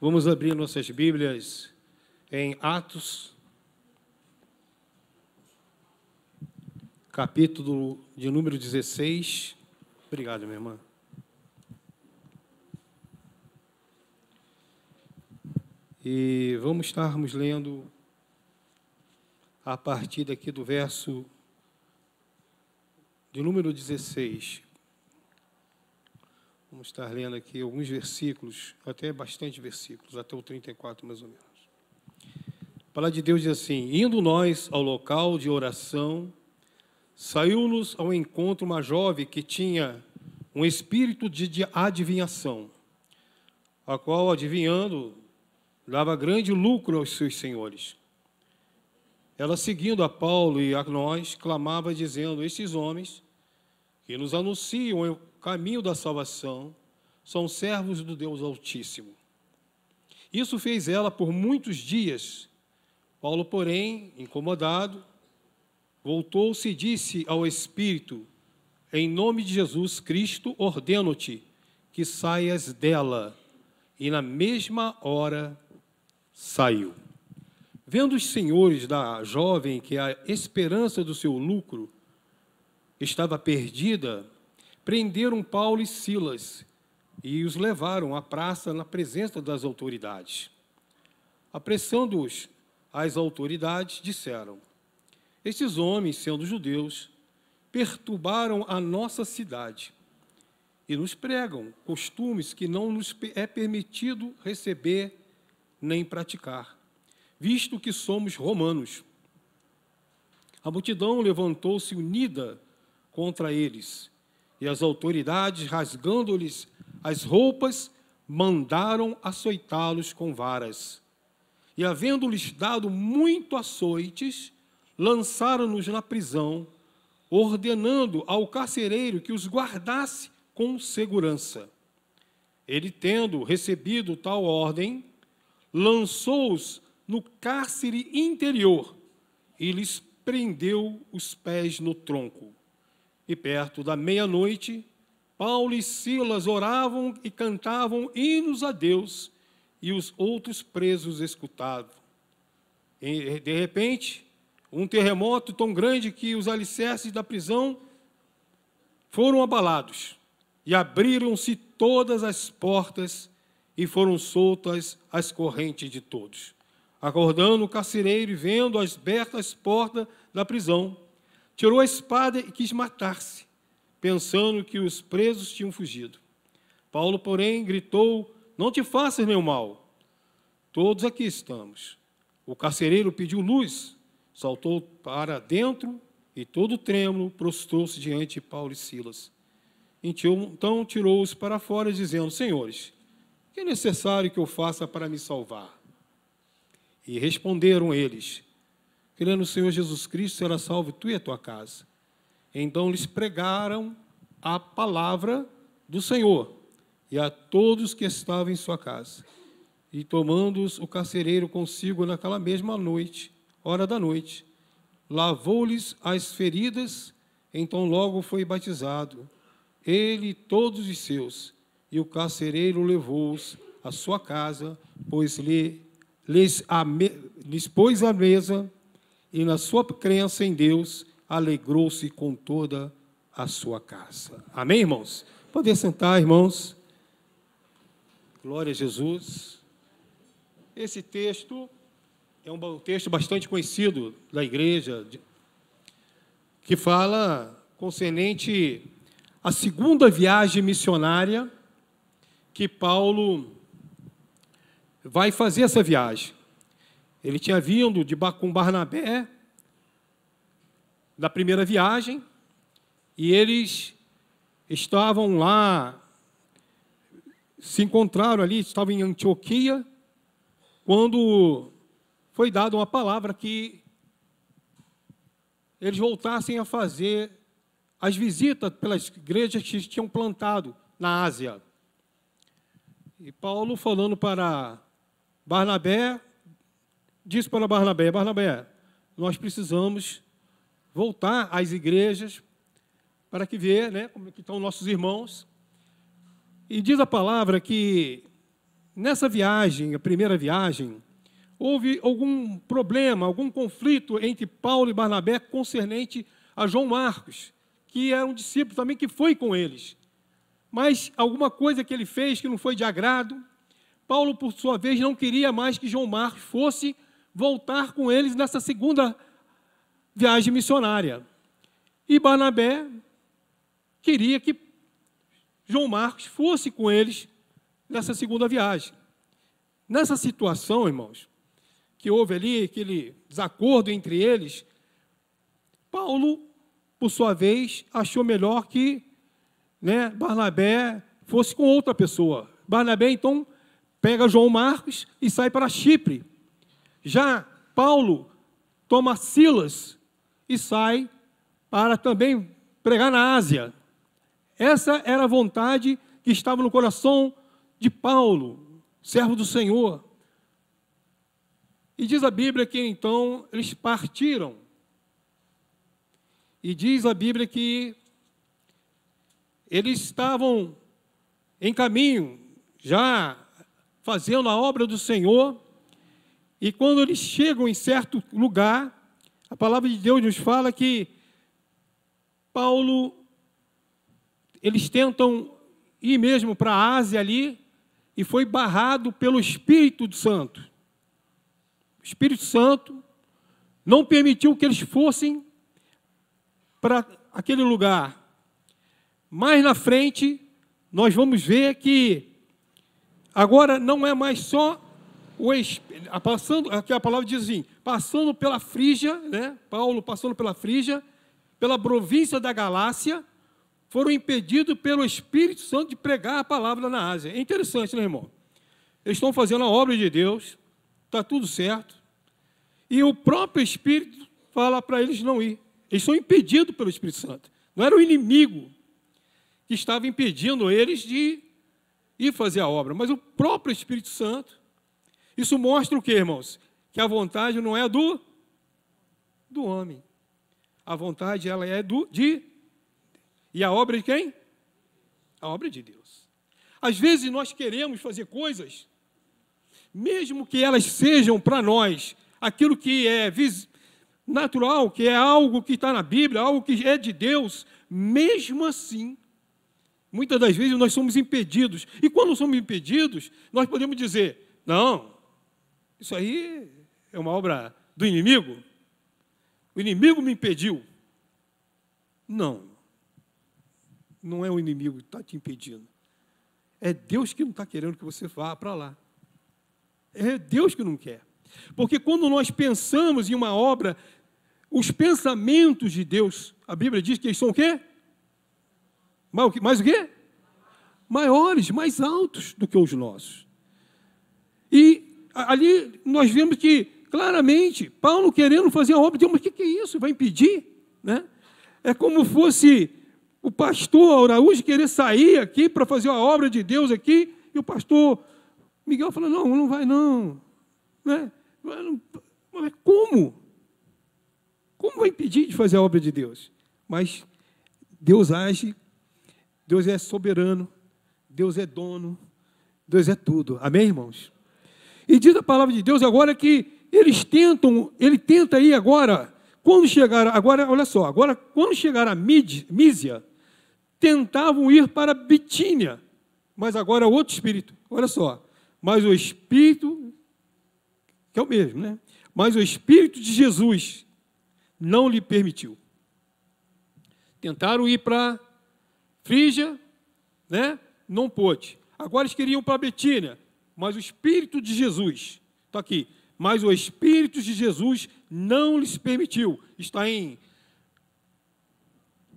Vamos abrir nossas Bíblias em Atos, capítulo de número 16. Obrigado, minha irmã. E vamos estarmos lendo a partir daqui do verso de número 16. Vamos estar lendo aqui alguns versículos, até bastante versículos, até o 34 mais ou menos. A palavra de Deus diz assim: indo nós ao local de oração, saiu-nos ao encontro uma jovem que tinha um espírito de adivinhação, a qual, adivinhando, dava grande lucro aos seus senhores. Ela, seguindo a Paulo e a nós, clamava, dizendo: estes homens que nos anunciam o caminho da salvação são servos do Deus Altíssimo. Isso fez ela por muitos dias. Paulo, porém, incomodado, voltou-se e disse ao Espírito: em nome de Jesus Cristo, ordeno-te que saias dela. E na mesma hora saiu. Vendo os senhores da jovem que a esperança do seu lucro estava perdida, prenderam Paulo e Silas e os levaram à praça na presença das autoridades. Apressando-os, as autoridades disseram: estes homens, sendo judeus, perturbaram a nossa cidade e nos pregam costumes que não nos é permitido receber nem praticar, visto que somos romanos. A multidão levantou-se unida contra eles, e as autoridades, rasgando-lhes as roupas, mandaram açoitá-los com varas. E, havendo-lhes dado muito açoites, lançaram-nos na prisão, ordenando ao carcereiro que os guardasse com segurança. Ele, tendo recebido tal ordem, lançou-os no cárcere interior e lhes prendeu os pés no tronco. E perto da meia-noite, Paulo e Silas oravam e cantavam hinos a Deus, e os outros presos escutavam. E, de repente, um terremoto tão grande que os alicerces da prisão foram abalados, e abriram-se todas as portas, e foram soltas as correntes de todos. Acordando o carcereiro e vendo abertas as portas da prisão, tirou a espada e quis matar-se, pensando que os presos tinham fugido. Paulo, porém, gritou: não te faças nenhum mal, todos aqui estamos. O carcereiro pediu luz, saltou para dentro e, todo trêmulo, prostrou-se diante de Paulo e Silas. Então tirou-os para fora, dizendo: senhores, o que é necessário que eu faça para me salvar? E responderam eles: crê no Senhor Jesus Cristo, será salvo tu e a tua casa. Então lhes pregaram a palavra do Senhor e a todos que estavam em sua casa. E tomando-os o carcereiro consigo naquela mesma noite, hora da noite, lavou-lhes as feridas, então logo foi batizado, ele e todos os seus, e o carcereiro levou-os à sua casa, pois lhes pôs à mesa, e na sua crença em Deus, alegrou-se com toda a sua casa. Amém, irmãos? Podem sentar, irmãos. Glória a Jesus. Esse texto é um texto bastante conhecido da igreja, que fala concernente à segunda viagem missionária que Paulo vai fazer essa viagem. Ele tinha vindo com Barnabé da primeira viagem, e eles estavam lá, se encontraram ali, estavam em Antioquia, quando foi dada uma palavra que eles voltassem a fazer as visitas pelas igrejas que tinham plantado na Ásia. E Paulo, falando para Barnabé, disse para Barnabé: Barnabé, nós precisamos voltar às igrejas para que ver, né, como que estão nossos irmãos. E diz a palavra que nessa viagem, a primeira viagem, houve algum problema, algum conflito entre Paulo e Barnabé concernente a João Marcos, que era um discípulo também que foi com eles. Mas alguma coisa que ele fez que não foi de agrado, Paulo, por sua vez, não queria mais que João Marcos fosse voltar com eles nessa segunda viagem missionária. E Barnabé queria que João Marcos fosse com eles nessa segunda viagem. Nessa situação, irmãos, que houve ali aquele desacordo entre eles, Paulo, por sua vez, achou melhor que Barnabé fosse com outra pessoa. Barnabé, então, pega João Marcos e sai para Chipre. Já Paulo toma Silas e sai para também pregar na Ásia. Essa era a vontade que estava no coração de Paulo, servo do Senhor. E diz a Bíblia que então eles partiram. E diz a Bíblia que eles estavam em caminho, já fazendo a obra do Senhor, e quando eles chegam em certo lugar, a palavra de Deus nos fala que Paulo, eles tentam ir mesmo para a Ásia ali, e foi barrado pelo Espírito Santo. O Espírito Santo não permitiu que eles fossem para aquele lugar. Mais na frente, nós vamos ver que agora não é mais só aqui a palavra diz assim, passando pela Frígia, Paulo passando pela Frígia, pela província da Galácia, foram impedidos pelo Espírito Santo de pregar a palavra na Ásia. É interessante, né, irmão? Eles estão fazendo a obra de Deus, está tudo certo, e o próprio Espírito fala para eles não ir. Eles são impedidos pelo Espírito Santo. Não era o inimigo que estava impedindo eles de ir fazer a obra, mas o próprio Espírito Santo. Isso mostra o quê, irmãos? Que a vontade não é do homem. A vontade, ela é e a obra de quem? A obra de Deus. Às vezes nós queremos fazer coisas, mesmo que elas sejam para nós aquilo que é natural, que é algo que está na Bíblia, algo que é de Deus, mesmo assim, muitas das vezes nós somos impedidos. E quando somos impedidos, nós podemos dizer, não, isso aí é uma obra do inimigo. O inimigo me impediu. Não. Não é o inimigo que está te impedindo. É Deus que não está querendo que você vá para lá. É Deus que não quer. Porque quando nós pensamos em uma obra, os pensamentos de Deus, a Bíblia diz que eles são o quê? Mais o quê? Maiores, mais altos do que os nossos. E ali nós vemos que, claramente, Paulo querendo fazer a obra de Deus, mas o que é isso? Vai impedir? É como fosse o pastor Araújo querer sair aqui para fazer a obra de Deus aqui, e o pastor Miguel falou, não vai não. Mas como? Como vai impedir de fazer a obra de Deus? Mas Deus age, Deus é soberano, Deus é dono, Deus é tudo. Amém, irmãos? E diz a palavra de Deus agora que ele tenta ir agora, quando chegar, agora, olha só, agora quando chegar a Mísia, tentavam ir para Bitínia, mas agora outro espírito, olha só, mas o espírito, que é o mesmo, mas o Espírito de Jesus não lhe permitiu. Tentaram ir para Frígia, não pôde. Agora eles queriam para Bitínia, mas o Espírito de Jesus, está aqui, mas o Espírito de Jesus não lhes permitiu. Está em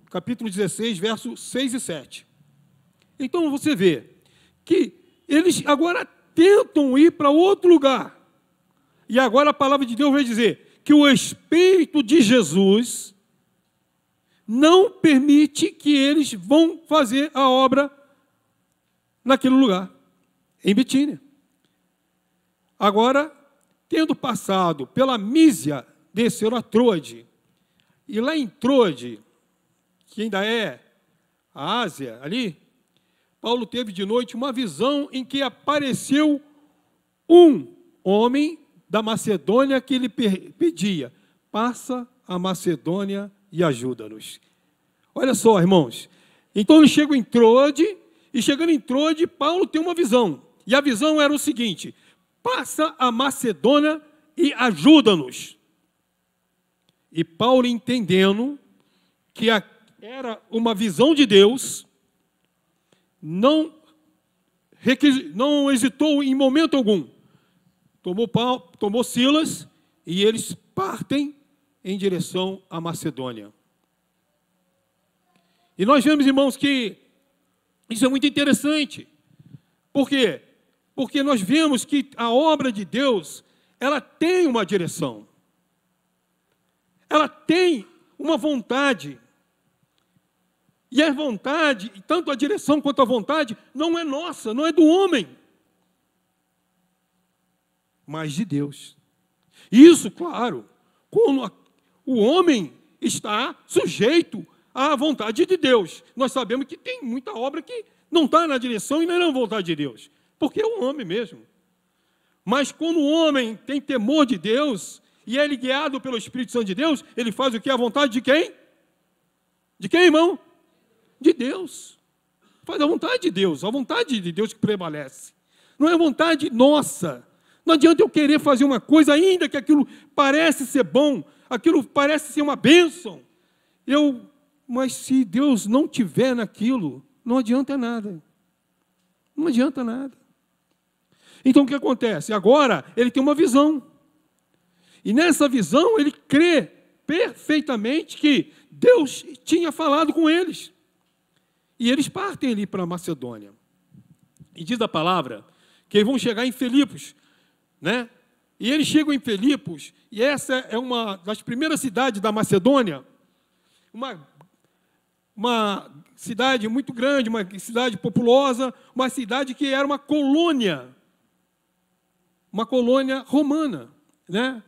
capítulo 16, versos 6 e 7. Então você vê que eles agora tentam ir para outro lugar. E agora a palavra de Deus vai dizer que o Espírito de Jesus não permite que eles vão fazer a obra naquele lugar, em Bitínia. Agora, tendo passado pela Mísia, desceram a Troade. E lá em Troade, que ainda é a Ásia ali, Paulo teve de noite uma visão em que apareceu um homem da Macedônia que lhe pedia: passa a Macedônia e ajuda-nos. Olha só, irmãos. Então eles chegam em Troade, e chegando em Troade, Paulo tem uma visão. E a visão era o seguinte: passa a Macedônia e ajuda-nos. E Paulo, entendendo que era uma visão de Deus, não hesitou em momento algum. Tomou Silas e eles partem em direção à Macedônia. E nós vemos, irmãos, que isso é muito interessante. Por quê? Porque nós vemos que a obra de Deus, ela tem uma direção. Ela tem uma vontade. E a vontade, tanto a direção quanto a vontade, não é nossa, não é do homem, mas de Deus. Isso, claro, quando o homem está sujeito à vontade de Deus. Nós sabemos que tem muita obra que não está na direção e não é na vontade de Deus, porque é o homem mesmo. Mas quando o homem tem temor de Deus, e ele guiado pelo Espírito Santo de Deus, ele faz o que? A vontade de quem? De quem, irmão? De Deus. Faz a vontade de Deus, a vontade de Deus que prevalece. Não é a vontade nossa. Não adianta eu querer fazer uma coisa, ainda que aquilo parece ser bom, aquilo parece ser uma bênção. Mas se Deus não tiver naquilo, não adianta nada. Não adianta nada. Então o que acontece? Agora ele tem uma visão. E nessa visão ele crê perfeitamente que Deus tinha falado com eles. E eles partem ali para a Macedônia. E diz a palavra que eles vão chegar em Filipos, né? E eles chegam em Filipos, e essa é uma das primeiras cidades da Macedônia, uma cidade muito grande, uma cidade populosa, uma cidade que era uma colônia romana, né?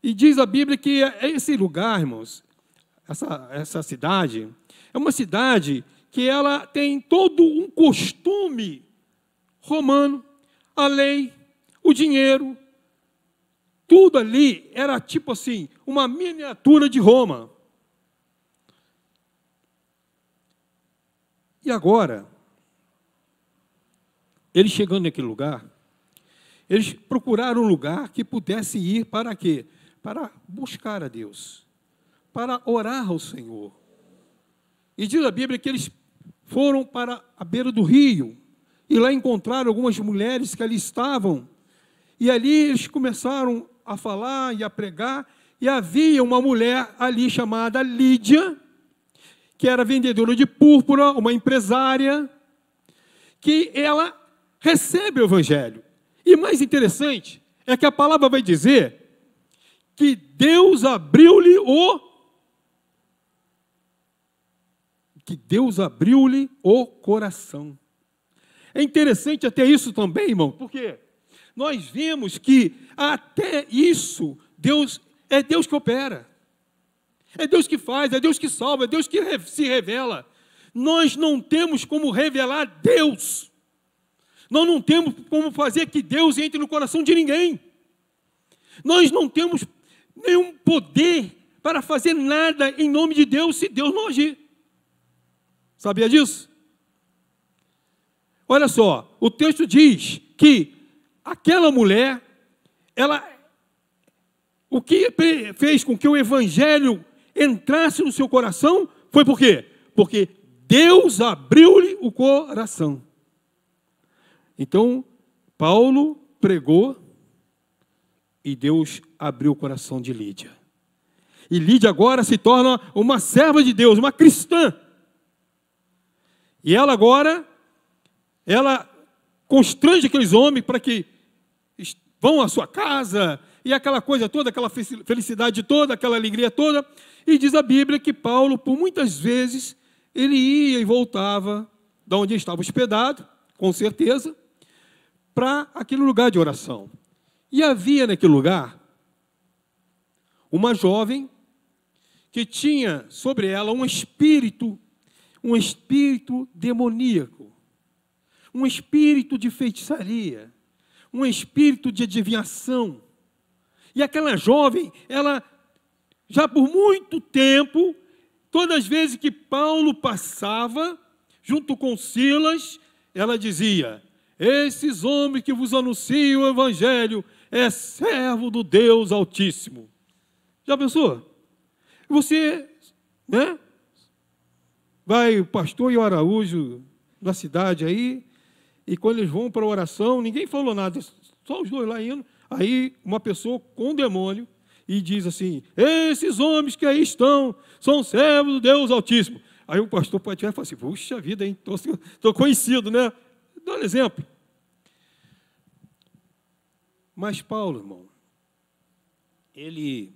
E diz a Bíblia que esse lugar, irmãos, essa cidade, é uma cidade que ela tem todo um costume romano, a lei, o dinheiro, tudo ali era tipo assim, uma miniatura de Roma. E agora, eles chegando naquele lugar, eles procuraram um lugar que pudesse ir para quê? Para buscar a Deus, para orar ao Senhor. E diz a Bíblia que eles foram para a beira do rio, e lá encontraram algumas mulheres que ali estavam, e ali eles começaram a falar e a pregar, e havia uma mulher ali chamada Lídia, que era vendedora de púrpura, uma empresária, que ela recebe o Evangelho. E mais interessante é que a palavra vai dizer que Deus abriu-lhe o coração. É interessante até isso também, irmão, porque nós vemos que até isso, é Deus que opera. É Deus que faz, é Deus que salva, é Deus que se revela. Nós não temos como revelar Deus. Nós não temos como fazer que Deus entre no coração de ninguém. Nós não temos nenhum poder para fazer nada em nome de Deus se Deus não agir. Sabia disso? Olha só, o texto diz que aquela mulher, o que fez com que o Evangelho entrasse no seu coração foi por quê? Porque Deus abriu-lhe o coração. Então, Paulo pregou e Deus abriu o coração de Lídia. E Lídia agora se torna uma serva de Deus, uma cristã. E ela agora, ela constrange aqueles homens para que vão à sua casa, e aquela coisa toda, aquela felicidade toda, aquela alegria toda. E diz a Bíblia que Paulo, por muitas vezes, ele ia e voltava de onde estava hospedado, com certeza, para aquele lugar de oração. E havia naquele lugar uma jovem que tinha sobre ela um espírito demoníaco, um espírito de feitiçaria, um espírito de adivinhação. E aquela jovem, ela, já por muito tempo, todas as vezes que Paulo passava, junto com Silas, ela dizia: esses homens que vos anunciam o Evangelho é servo do Deus Altíssimo. Já pensou? Você, né? Vai o pastor e o Araújo na cidade aí, e quando eles vão para a oração, ninguém falou nada, só os dois lá indo. Aí uma pessoa com um demônio e diz assim: esses homens que aí estão são servos do Deus Altíssimo. Aí o pastor pode tirar e falar assim: puxa vida, hein? Estou conhecido, né? Dá um exemplo. Mas Paulo, irmão, ele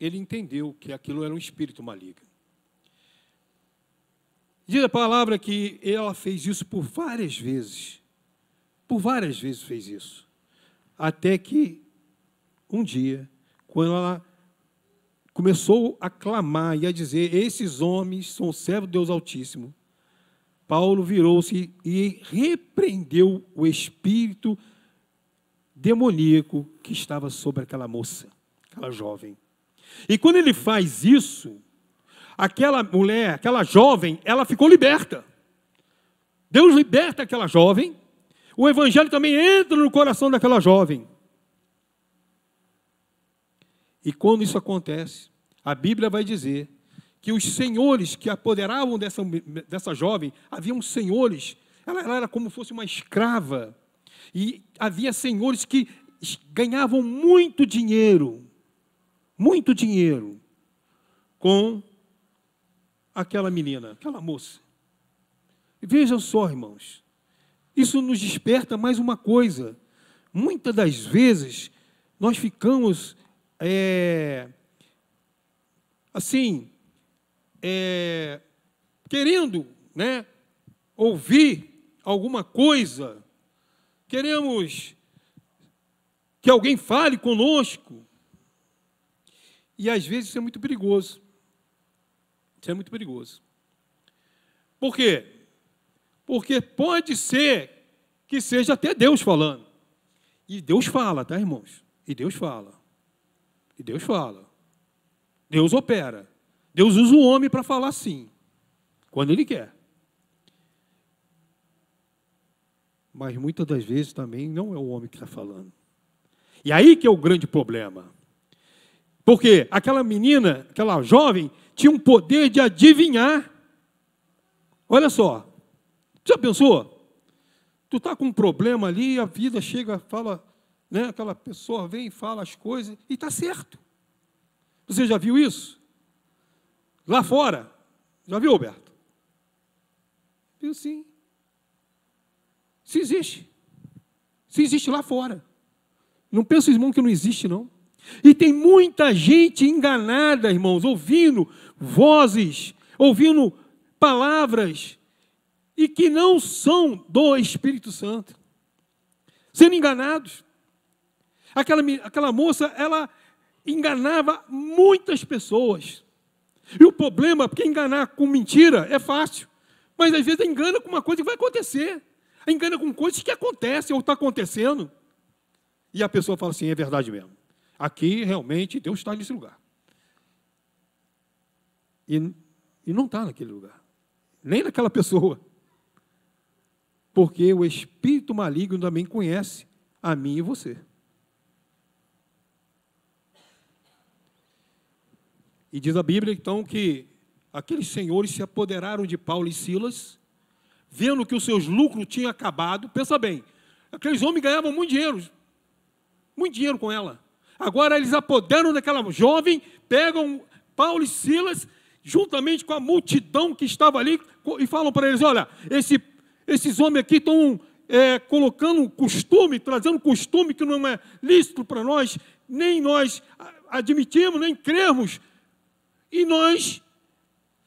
entendeu que aquilo era um espírito maligno. Diz a palavra que ela fez isso por várias vezes. Por várias vezes fez isso. Até que, um dia, quando ela começou a clamar e a dizer: esses homens são servos do Deus Altíssimo, Paulo virou-se e repreendeu o espírito demoníaco que estava sobre aquela moça, aquela jovem. E quando ele faz isso, aquela mulher, aquela jovem, ela ficou liberta. Deus liberta aquela jovem. O evangelho também entra no coração daquela jovem. E quando isso acontece, a Bíblia vai dizer que os senhores que apoderavam dessa jovem, haviam senhores, ela era como se fosse uma escrava, e havia senhores que ganhavam muito dinheiro com aquela menina, aquela moça. E vejam só, irmãos, isso nos desperta mais uma coisa. Muitas das vezes, nós ficamos, querendo, né, ouvir alguma coisa, queremos que alguém fale conosco, e às vezes isso é muito perigoso. Isso é muito perigoso. Por quê? Porque pode ser que seja até Deus falando. E Deus fala, tá, irmãos? E Deus fala. E Deus fala. Deus opera. Deus usa o homem para falar sim, quando Ele quer. Mas muitas das vezes também não é o homem que está falando. E aí que é o grande problema. Porque aquela menina, aquela jovem, tinha um poder de adivinhar. Olha só. Já pensou? Tu está com um problema ali, a vida chega, fala, né? Aquela pessoa vem e fala as coisas, e está certo. Você já viu isso? Lá fora. Já viu, Alberto? Viu sim. Se existe. Se existe lá fora. Não pensa, irmão, que não existe, não. E tem muita gente enganada, irmãos, ouvindo vozes, ouvindo palavras, e que não são do Espírito Santo, sendo enganados. Aquela moça, ela enganava muitas pessoas. E o problema, porque enganar com mentira é fácil, mas às vezes engana com uma coisa que vai acontecer, engana com coisas que acontecem ou está acontecendo, e a pessoa fala assim: é verdade mesmo. Aqui, realmente, Deus está nesse lugar. E não está naquele lugar. Nem naquela pessoa. Porque o espírito maligno também conhece a mim e você. E diz a Bíblia, então, que aqueles senhores se apoderaram de Paulo e Silas, vendo que os seus lucros tinham acabado. Pensa bem, aqueles homens ganhavam muito dinheiro com ela. Agora eles apoderam daquela jovem, pegam Paulo e Silas, juntamente com a multidão que estava ali, e falam para eles: olha, esses homens aqui estão colocando costume, trazendo costume que não é lícito para nós, nem nós admitimos, nem cremos, e nós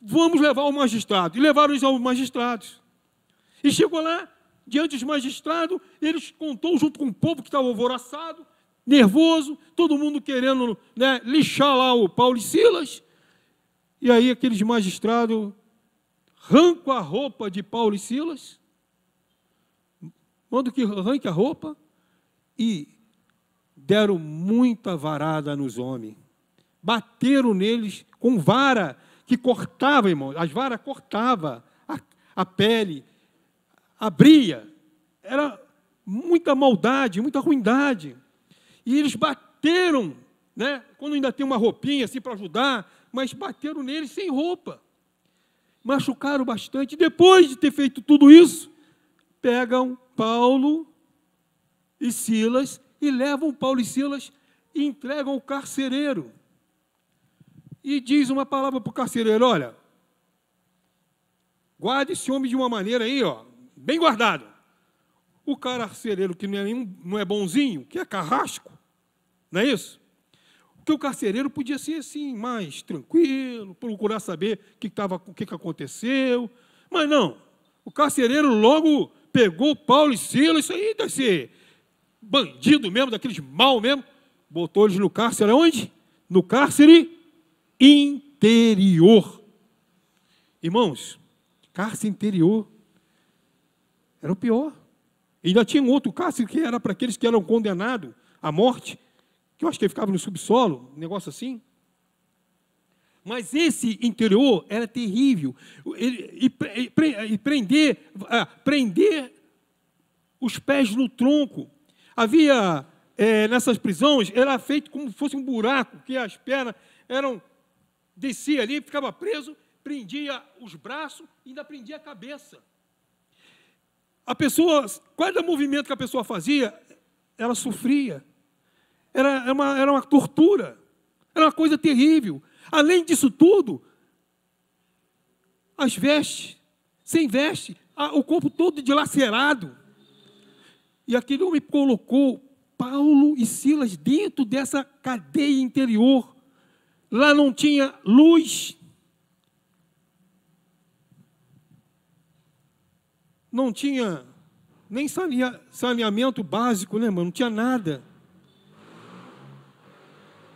vamos levar ao magistrado. E levaram eles aos magistrados. E chegou lá, diante dos magistrados, eles contou junto com o povo que estava alvoroçado, nervoso, todo mundo querendo, né, lixar lá o Paulo e Silas. E aí aqueles magistrados arrancam a roupa de Paulo e Silas, manda que arranque a roupa, e deram muita varada nos homens. Bateram neles com vara que cortava, irmão. As varas cortavam a pele, abria. Era muita maldade, muita ruindade. E eles bateram, né? Quando ainda tem uma roupinha assim para ajudar, mas bateram neles sem roupa. Machucaram bastante. Depois de ter feito tudo isso, pegam Paulo e Silas e levam Paulo e Silas e entregam ao carcereiro. E diz uma palavra para o carcereiro: olha, guarde esse homem de uma maneira aí, ó, bem guardado. O carcereiro que não é bonzinho, que é carrasco, não é isso? Porque o carcereiro podia ser assim, mais tranquilo, procurar saber o que aconteceu. Mas não, o carcereiro logo pegou Paulo e Silas, isso aí deve ser bandido mesmo, daqueles mal mesmo, botou eles no cárcere, onde? No cárcere interior. Irmãos, cárcere interior era o pior. E ainda tinha um outro cárcere que era para aqueles que eram condenados à morte, que eu acho que ele ficava no subsolo, um negócio assim. Mas esse interior era terrível. Prender os pés no tronco. Havia, nessas prisões, era feito como se fosse um buraco, que as pernas descia ali, ficava preso, prendia os braços e ainda prendia a cabeça. A pessoa, cada movimento que a pessoa fazia, ela sofria. Era uma tortura. Era uma coisa terrível. Além disso tudo, as vestes, sem veste, o corpo todo dilacerado. E aquele homem colocou Paulo e Silas dentro dessa cadeia interior. Lá não tinha luz, não tinha nem saneamento básico, né, mano? Não tinha nada.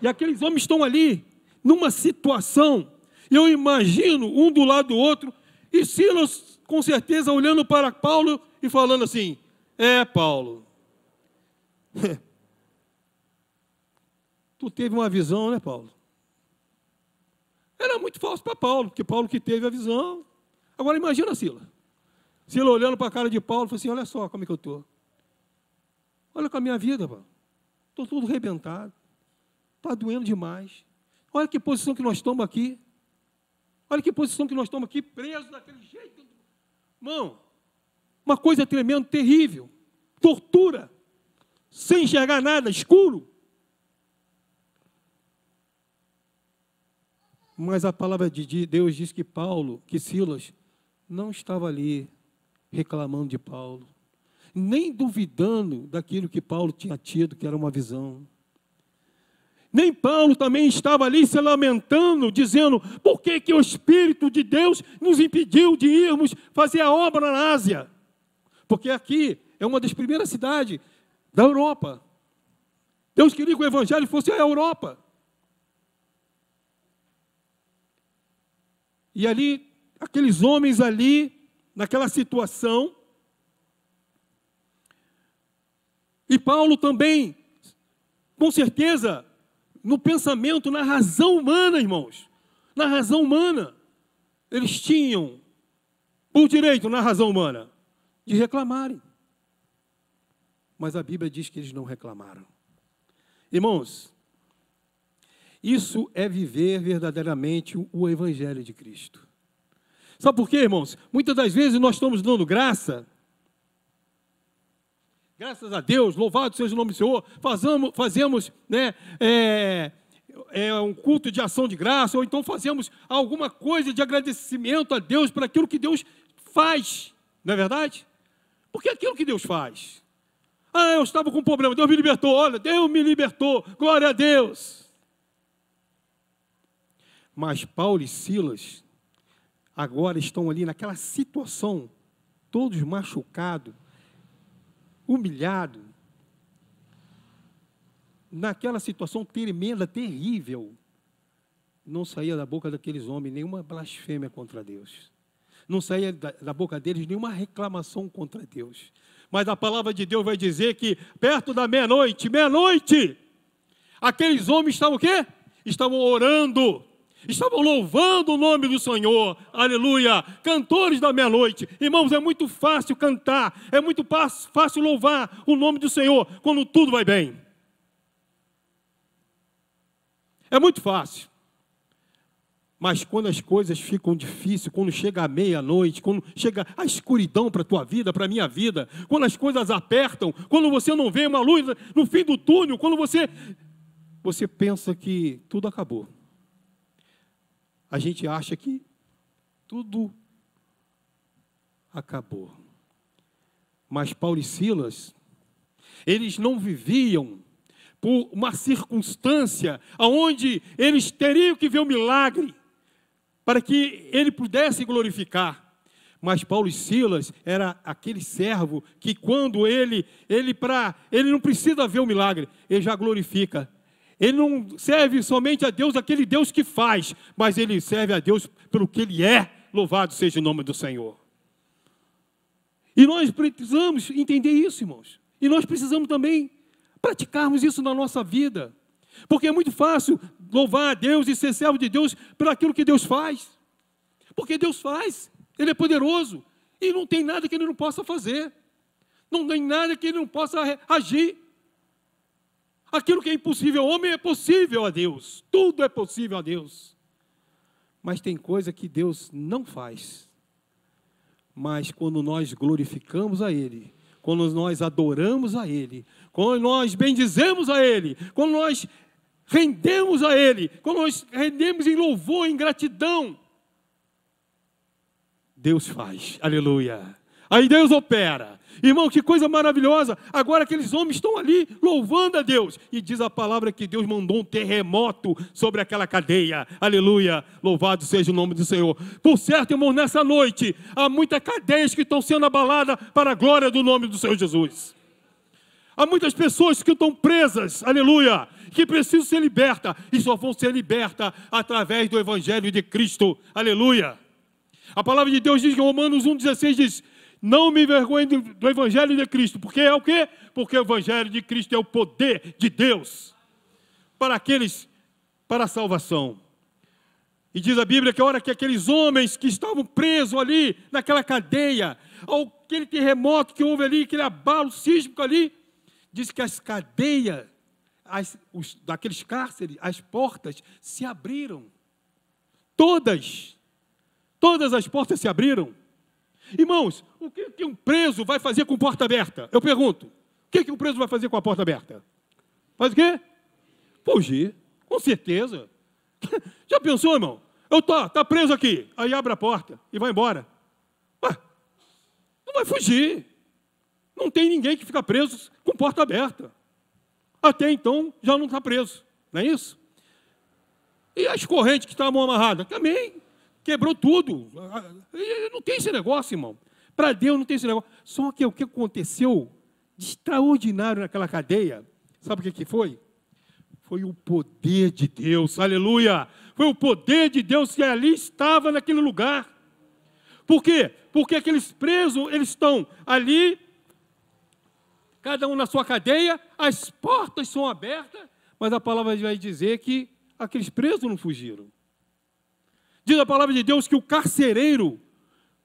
E aqueles homens estão ali, numa situação, eu imagino um do lado do outro, e Silas, com certeza, olhando para Paulo e falando assim: Paulo, tu teve uma visão, né, Paulo? Era muito falso para Paulo, porque Paulo que teve a visão. Agora imagina Silas. Silas olhando para a cara de Paulo, falou assim: olha só como é que eu estou. Olha com a minha vida, Paulo. Estou todo arrebentado. Está doendo demais. Olha que posição que nós estamos aqui. Olha que posição que nós estamos aqui, presos daquele jeito. Irmão, uma coisa tremenda, terrível. Tortura. Sem enxergar nada, escuro. Mas a palavra de Deus diz que Silas, não estava ali reclamando de Paulo, nem duvidando daquilo que Paulo tinha tido, que era uma visão. Nem Paulo também estava ali se lamentando, dizendo: por que o Espírito de Deus nos impediu de irmos fazer a obra na Ásia? Porque aqui é uma das primeiras cidades da Europa. Deus queria que o Evangelho fosse a Europa. E ali, aqueles homens ali, naquela situação, e Paulo também, com certeza, no pensamento, na razão humana, irmãos, na razão humana, eles tinham por direito, na razão humana, de reclamarem. Mas a Bíblia diz que eles não reclamaram. Irmãos, isso é viver verdadeiramente o Evangelho de Cristo. Sabe por quê, irmãos? Muitas das vezes nós estamos dando graças a Deus, louvado seja o nome do Senhor, fazemos né, um culto de ação de graça, ou então fazemos alguma coisa de agradecimento a Deus por aquilo que Deus faz, não é verdade? Porque é aquilo que Deus faz. Eu estava com um problema, Deus me libertou, olha, Deus me libertou, glória a Deus. Mas Paulo e Silas agora estão ali naquela situação, todos machucados, humilhados, naquela situação tremenda, terrível. Não saía da boca daqueles homens nenhuma blasfêmia contra Deus. Não saía da boca deles nenhuma reclamação contra Deus. Mas a palavra de Deus vai dizer que perto da meia-noite, aqueles homens estavam o quê? Estavam orando, estavam louvando o nome do Senhor, aleluia, cantores da meia-noite. Irmãos, é muito fácil cantar, é muito fácil louvar o nome do Senhor quando tudo vai bem. É muito fácil. Mas quando as coisas ficam difíceis, quando chega a meia-noite, quando chega a escuridão para a tua vida, para a minha vida, quando as coisas apertam, quando você não vê uma luz no fim do túnel, quando você pensa que tudo acabou. A gente acha que tudo acabou. Mas Paulo e Silas, eles não viviam por uma circunstância onde eles teriam que ver o milagre para que ele pudesse glorificar. Mas Paulo e Silas era aquele servo que quando ele não precisa ver o milagre, ele já glorifica. Ele não serve somente a Deus, aquele Deus que faz, mas ele serve a Deus pelo que ele é. Louvado seja o nome do Senhor. E nós precisamos entender isso, irmãos. E nós precisamos também praticarmos isso na nossa vida. Porque é muito fácil louvar a Deus e ser servo de Deus por aquilo que Deus faz. Porque Deus faz, Ele é poderoso. E não tem nada que Ele não possa fazer. Não tem nada que Ele não possa agir. Aquilo que é impossível ao homem é possível a Deus. Tudo é possível a Deus. Mas tem coisa que Deus não faz. Mas quando nós glorificamos a Ele, quando nós adoramos a Ele, quando nós bendizemos a Ele, quando nós rendemos a Ele, quando nós rendemos em louvor, em gratidão, Deus faz, aleluia. Aí Deus opera. Irmão, que coisa maravilhosa. Agora aqueles homens estão ali louvando a Deus. E diz a palavra que Deus mandou um terremoto sobre aquela cadeia. Aleluia. Louvado seja o nome do Senhor. Por certo, irmão, nessa noite, há muitas cadeias que estão sendo abaladas para a glória do nome do Senhor Jesus. Há muitas pessoas que estão presas, aleluia, que precisam ser libertas. E só vão ser libertas através do Evangelho de Cristo. Aleluia. A palavra de Deus diz em Romanos 1,16 diz: não me envergonhe do Evangelho de Cristo. Porque é o quê? Porque o Evangelho de Cristo é o poder de Deus para aqueles, para a salvação. E diz a Bíblia que a hora que aqueles homens que estavam presos ali, naquela cadeia, aquele terremoto que houve ali, aquele abalo sísmico ali, diz que as cadeias, daqueles cárceres, as portas se abriram. Todas as portas se abriram. Irmãos, o que um preso vai fazer com porta aberta? Eu pergunto, o que um preso vai fazer com a porta aberta? Faz o quê? Fugir, com certeza. Já pensou, irmão? Tá preso aqui, aí abre a porta e vai embora. Ué, não vai fugir. Não tem ninguém que fica preso com porta aberta. Até então, já não está preso, não é isso? E as correntes que estavam amarradas? Também. Quebrou tudo. Não tem esse negócio, irmão. Para Deus não tem esse negócio. Só que o que aconteceu de extraordinário naquela cadeia, sabe o que foi? Foi o poder de Deus, aleluia. Foi o poder de Deus que ali estava naquele lugar. Por quê? Porque aqueles presos, eles estão ali, cada um na sua cadeia, as portas são abertas, mas a palavra vai dizer que aqueles presos não fugiram. Diz a palavra de Deus que o carcereiro,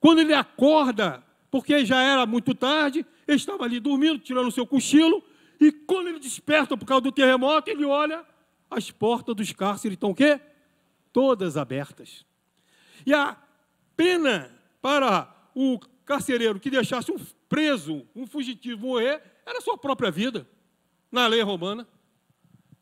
quando ele acorda, porque já era muito tarde, ele estava ali dormindo, tirando o seu cochilo, e quando ele desperta por causa do terremoto, ele olha, as portas dos cárceres estão o quê? Todas abertas. E a pena para o carcereiro que deixasse um preso, um fugitivo morrer, era a sua própria vida, na lei romana.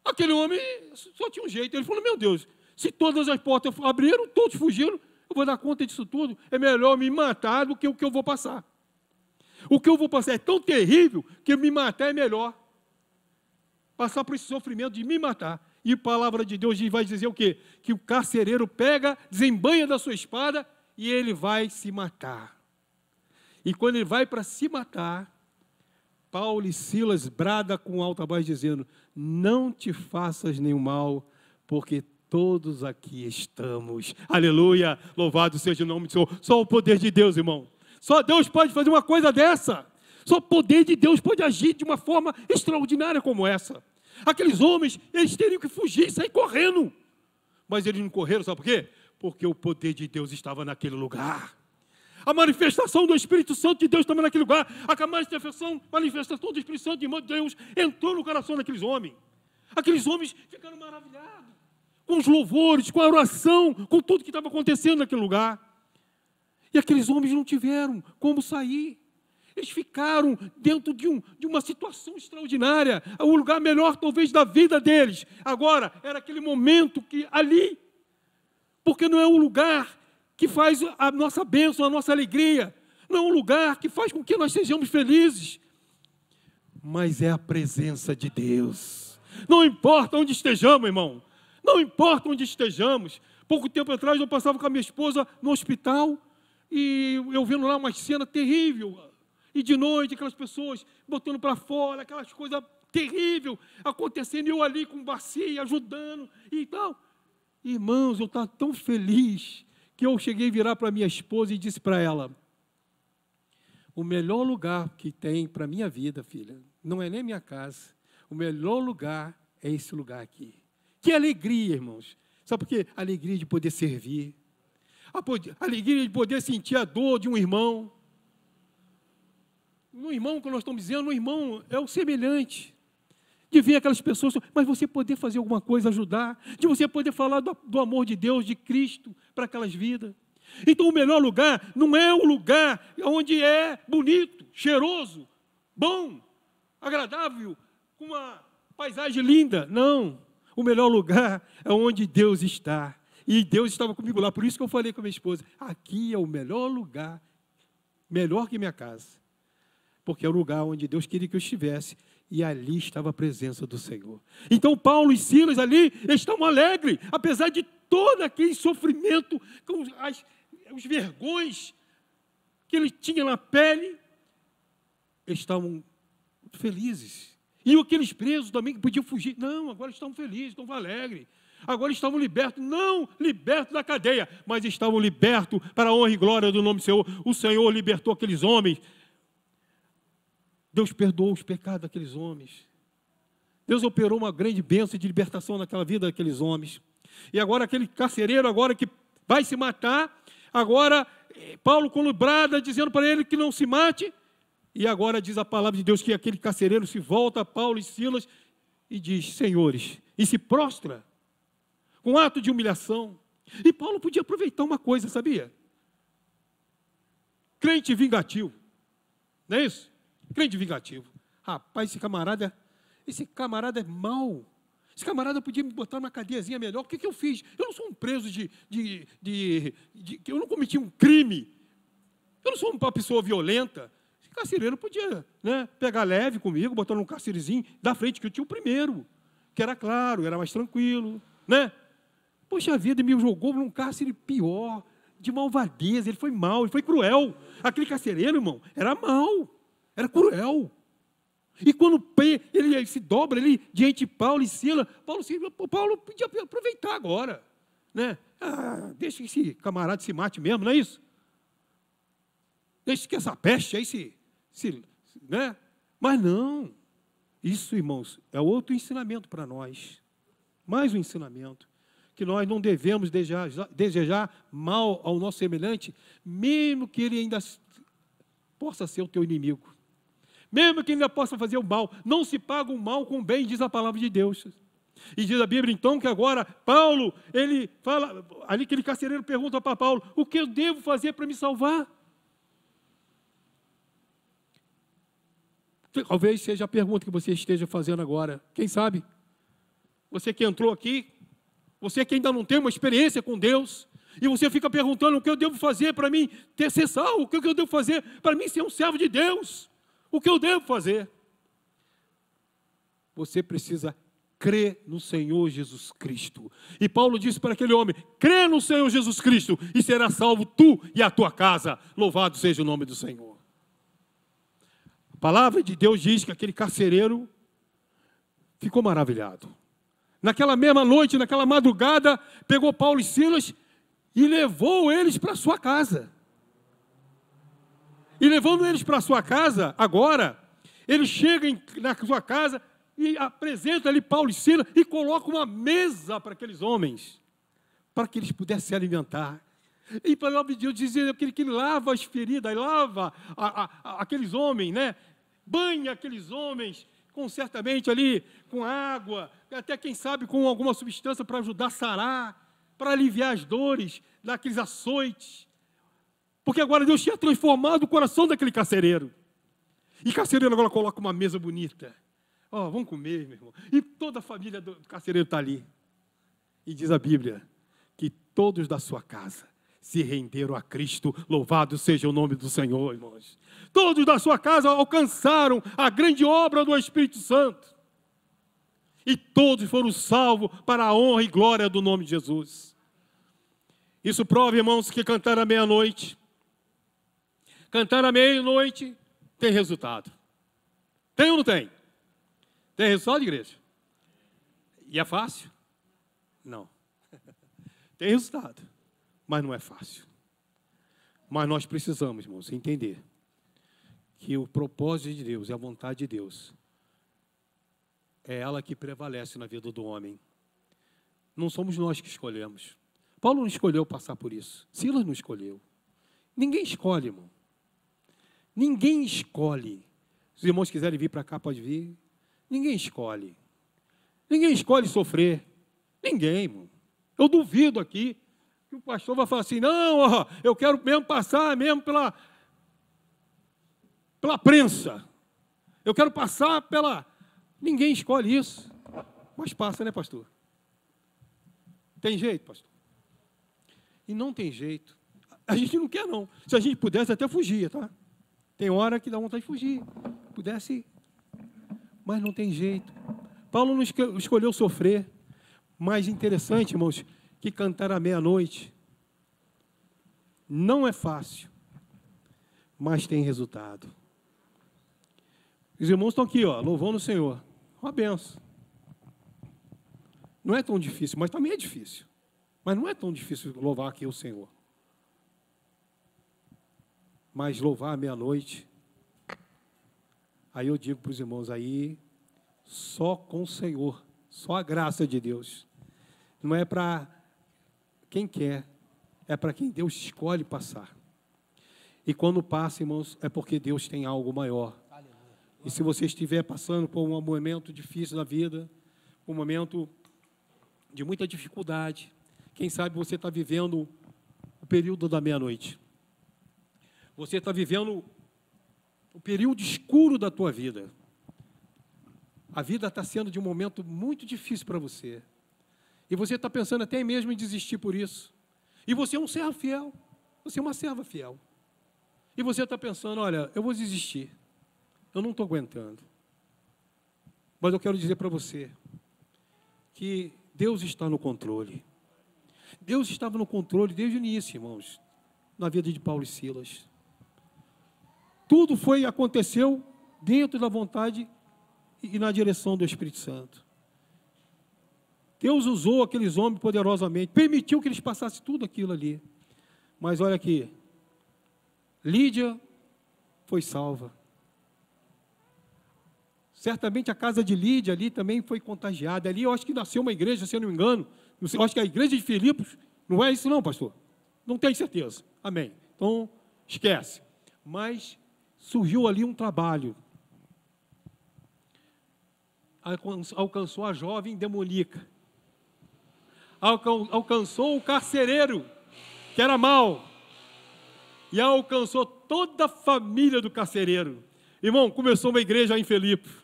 Aquele homem só tinha um jeito, ele falou, meu Deus, se todas as portas abriram, todos fugiram, eu vou dar conta disso tudo. É melhor me matar do que o que eu vou passar. O que eu vou passar é tão terrível que me matar é melhor. Passar por esse sofrimento de me matar. E a palavra de Deus vai dizer o quê? Que o carcereiro pega, desembanha da sua espada e ele vai se matar. E quando ele vai para se matar, Paulo e Silas brada com alta voz dizendo, não te faças nenhum mal, porque todos aqui estamos. Aleluia, louvado seja o nome do Senhor. Só o poder de Deus, irmão. Só Deus pode fazer uma coisa dessa. Só o poder de Deus pode agir de uma forma extraordinária como essa. Aqueles homens, eles teriam que fugir, sair correndo. Mas eles não correram, sabe por quê? Porque o poder de Deus estava naquele lugar. A manifestação do Espírito Santo de Deus estava naquele lugar. A manifestação do Espírito Santo de Deus entrou no coração daqueles homens. Aqueles homens ficaram maravilhados com os louvores, com a oração, com tudo que estava acontecendo naquele lugar. E aqueles homens não tiveram como sair. Eles ficaram dentro de uma situação extraordinária, o lugar melhor talvez da vida deles. Agora, era aquele momento que ali, porque não é um lugar que faz a nossa bênção, a nossa alegria, não é um lugar que faz com que nós sejamos felizes, mas é a presença de Deus. Não importa onde estejamos, irmão, não importa onde estejamos. Pouco tempo atrás eu passava com a minha esposa no hospital e eu vendo lá uma cena terrível. E de noite, aquelas pessoas botando para fora, aquelas coisas terríveis acontecendo, e eu ali com bacia, ajudando e tal. Irmãos, eu estava tão feliz que eu cheguei a virar para minha esposa e disse para ela: o melhor lugar que tem para a minha vida, filha, não é nem minha casa, o melhor lugar é esse lugar aqui. Que alegria, irmãos. Sabe por quê? A alegria de poder servir, a alegria de poder sentir a dor de um irmão. No irmão, que nós estamos dizendo, no irmão é o semelhante. De ver aquelas pessoas, mas você poder fazer alguma coisa, ajudar, de você poder falar do amor de Deus, de Cristo, para aquelas vidas. Então, o melhor lugar não é o lugar onde é bonito, cheiroso, bom, agradável, com uma paisagem linda. Não, o melhor lugar é onde Deus está. E Deus estava comigo lá, por isso que eu falei com a minha esposa, aqui é o melhor lugar, melhor que minha casa. Porque é o lugar onde Deus queria que eu estivesse, e ali estava a presença do Senhor. Então, Paulo e Silas ali estavam alegres, apesar de todo aquele sofrimento, com os vergões que ele tinha na pele, eles estavam felizes. E aqueles presos também que podiam fugir, não, agora estavam felizes, estavam alegres. Agora estavam libertos, não libertos da cadeia, mas estavam libertos para a honra e glória do nome do Senhor. O Senhor libertou aqueles homens. Deus perdoou os pecados daqueles homens. Deus operou uma grande bênção de libertação naquela vida daqueles homens. E agora aquele carcereiro, agora que vai se matar, agora Paulo quando brada, dizendo para ele que não se mate, e agora diz a palavra de Deus que aquele carcereiro se volta a Paulo e Silas e diz: senhores, e se prostra, com ato de humilhação. E Paulo podia aproveitar uma coisa, sabia? Crente vingativo, não é isso? Crente vingativo. Rapaz, esse camarada é mau. Esse camarada podia me botar numa cadeiazinha melhor. O que eu fiz? Eu não sou um preso eu não cometi um crime. Eu não sou uma pessoa violenta. Esse carcereiro podia, né, pegar leve comigo, botar num carcerezinho da frente, que eu tinha o primeiro, que era claro, era mais tranquilo, né? Poxa vida, ele me jogou num cárcere pior, de malvadeza. Ele foi mau, ele foi cruel. Aquele carcereiro, irmão, era mau. Era cruel. E quando ele se dobra ali diante de Paulo e Silas, Paulo podia aproveitar agora, né? Deixa que esse camarada se mate mesmo, não é isso? Deixa que essa peste aí né? Mas não. Isso, irmãos, é outro ensinamento para nós. Mais um ensinamento. Que nós não devemos desejar mal ao nosso semelhante, mesmo que ele ainda possa ser o teu inimigo. Mesmo que ainda possa fazer o mal, não se paga o mal com o bem, diz a palavra de Deus. E diz a Bíblia, então, que agora Paulo, ele fala, ali aquele carcereiro pergunta para Paulo: o que eu devo fazer para me salvar? Talvez seja a pergunta que você esteja fazendo agora. Quem sabe? Você que entrou aqui, você que ainda não tem uma experiência com Deus, e você fica perguntando: o que eu devo fazer para mim ser salvo? O que eu devo fazer para mim ser um servo de Deus? O que eu devo fazer? Você precisa crer no Senhor Jesus Cristo. E Paulo disse para aquele homem: crê no Senhor Jesus Cristo e será salvo tu e a tua casa. Louvado seja o nome do Senhor. A palavra de Deus diz que aquele carcereiro ficou maravilhado. Naquela mesma noite, naquela madrugada, pegou Paulo e Silas e levou eles para sua casa. E levando eles para a sua casa, agora, ele chega na sua casa e apresenta ali Paulo e Silas e coloca uma mesa para aqueles homens, para que eles pudessem se alimentar. E para o nome de Deus dizer que ele lava as feridas, lava aqueles homens, né? Banha aqueles homens, certamente ali com água, até quem sabe com alguma substância para ajudar a sarar, para aliviar as dores daqueles açoites. Porque agora Deus tinha transformado o coração daquele carcereiro. E o carcereiro agora coloca uma mesa bonita. Ó, vamos comer, meu irmão. E toda a família do carcereiro está ali. E diz a Bíblia que todos da sua casa se renderam a Cristo, louvado seja o nome do Senhor, irmãos. Todos da sua casa alcançaram a grande obra do Espírito Santo. E todos foram salvos para a honra e glória do nome de Jesus. Isso prova, irmãos, que cantar à meia-noite tem resultado. Tem ou não tem? Tem resultado, igreja? E é fácil? Não. Tem resultado, mas não é fácil. Mas nós precisamos, irmãos, entender que o propósito de Deus e a vontade de Deus é ela que prevalece na vida do homem. Não somos nós que escolhemos. Paulo não escolheu passar por isso. Silas não escolheu. Ninguém escolhe, irmão. Ninguém escolhe. Se os irmãos quiserem vir para cá, pode vir. Ninguém escolhe. Ninguém escolhe sofrer. Ninguém, irmão. Eu duvido aqui que o pastor vai falar assim, não, ó, eu quero mesmo passar mesmo pela prensa. Eu quero passar pela... Ninguém escolhe isso. Mas passa, né, pastor? Tem jeito, pastor? E não tem jeito. A gente não quer, não. Se a gente pudesse, até fugia, tá? Tem hora que dá vontade de fugir. Pudesse, mas não tem jeito. Paulo não escolheu sofrer. Mais interessante, irmãos, que cantar à meia-noite não é fácil, mas tem resultado. Os irmãos estão aqui, ó, louvando o Senhor. Uma benção. Não é tão difícil, mas também é difícil. Mas não é tão difícil louvar aqui o Senhor. Mas louvar à meia-noite, aí eu digo para os irmãos aí, só com o Senhor, só a graça de Deus. Não é para quem quer, é para quem Deus escolhe passar. E quando passa, irmãos, é porque Deus tem algo maior. E se você estiver passando por um momento difícil na vida, um momento de muita dificuldade, quem sabe você está vivendo o período da meia-noite. Você está vivendo o período escuro da tua vida. A vida está sendo de um momento muito difícil para você. E você está pensando até mesmo em desistir por isso. E você é um servo fiel. Você é uma serva fiel. E você está pensando, olha, eu vou desistir. Eu não estou aguentando. Mas eu quero dizer para você que Deus está no controle. Deus estava no controle desde o início, irmãos, na vida de Paulo e Silas. Tudo aconteceu dentro da vontade e na direção do Espírito Santo. Deus usou aqueles homens poderosamente, permitiu que eles passassem tudo aquilo ali. Mas olha aqui, Lídia foi salva. Certamente a casa de Lídia ali também foi contagiada. Ali eu acho que nasceu uma igreja, se eu não me engano. Eu acho que a igreja de Filipos, não é isso não, pastor? Não tenho certeza. Amém. Então, esquece. Mas surgiu ali um trabalho. Alcançou a jovem demoníaca. Alcançou o carcereiro, que era mau. E alcançou toda a família do carcereiro. Irmão, começou uma igreja em Filipos.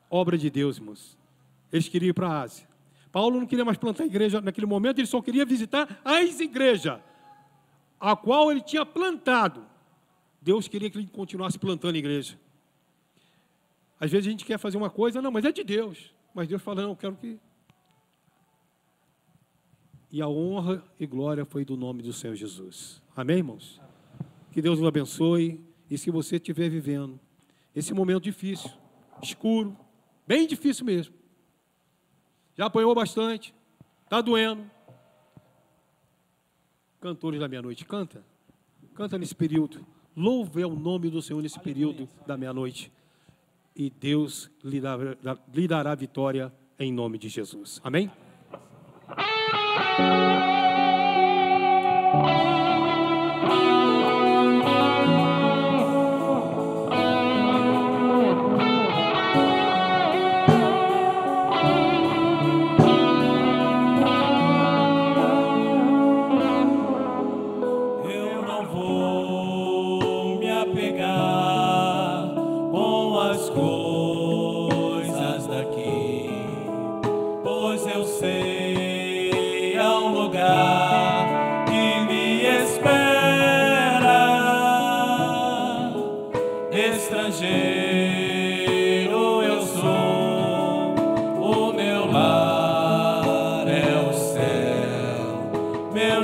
Obra de Deus, irmãos. Eles queriam ir para a Ásia. Paulo não queria mais plantar igreja naquele momento, ele só queria visitar as igrejas, a qual ele tinha plantado. Deus queria que ele continuasse plantando igreja. Às vezes a gente quer fazer uma coisa, não, mas é de Deus. Mas Deus fala, não, eu quero que... E a honra e glória foi do nome do Senhor Jesus. Amém, irmãos? Que Deus o abençoe. E se você estiver vivendo esse momento difícil, escuro, bem difícil mesmo, já apanhou bastante, está doendo, cantores da meia-noite, canta. Canta nesse período. Louve ao nome do Senhor nesse período da meia-noite. E Deus lhe dará vitória em nome de Jesus. Amém?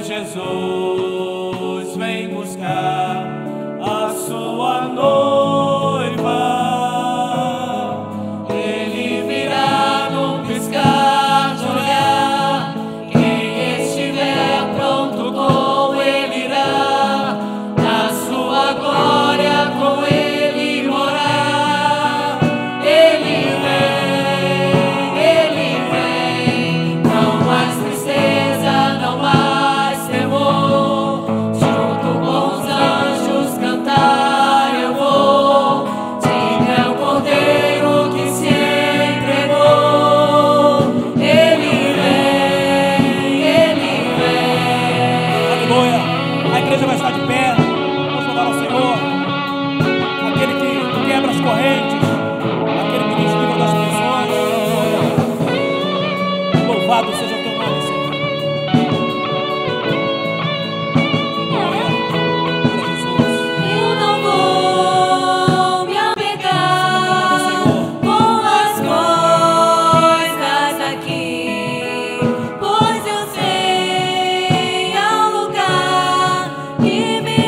Jesus vem buscar a sua noiva. Ele virá num piscar de olhar. Quem estiver pronto com ele irá, na sua glória com ele morar. Ele vem, não mais tristeza, não mais temor, junto com os anjos cantar eu vou, diga o Cordeiro que se entregou. Ele vem. Aleluia. A igreja vai estar de pé. Vamos louvar ao Senhor, aquele que quebra as correntes, aquele que nos livra das prisões. Louvado seja o teu nome, Senhor. Eu não vou me apegar com as coisas aqui, pois eu sei ao lugar que me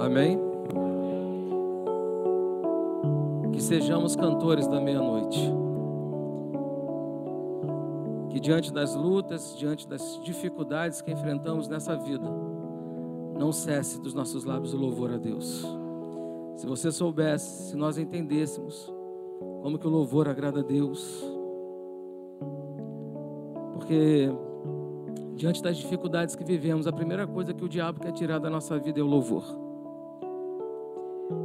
Amém? Que sejamos cantores da meia-noite. Que diante das lutas, diante das dificuldades que enfrentamos nessa vida, não cesse dos nossos lábios o louvor a Deus. Se você soubesse, se nós entendêssemos como que o louvor agrada a Deus, porque diante das dificuldades que vivemos, a primeira coisa que o diabo quer tirar da nossa vida é o louvor.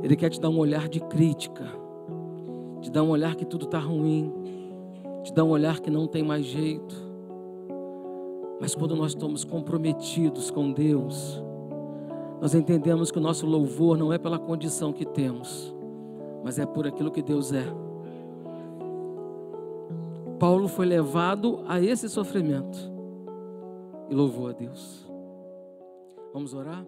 Ele quer te dar um olhar de crítica, te dar um olhar que tudo está ruim, te dar um olhar que não tem mais jeito. Mas quando nós estamos comprometidos com Deus, nós entendemos que o nosso louvor não é pela condição que temos, mas é por aquilo que Deus é. Paulo foi levado a esse sofrimento e louvou a Deus. Vamos orar?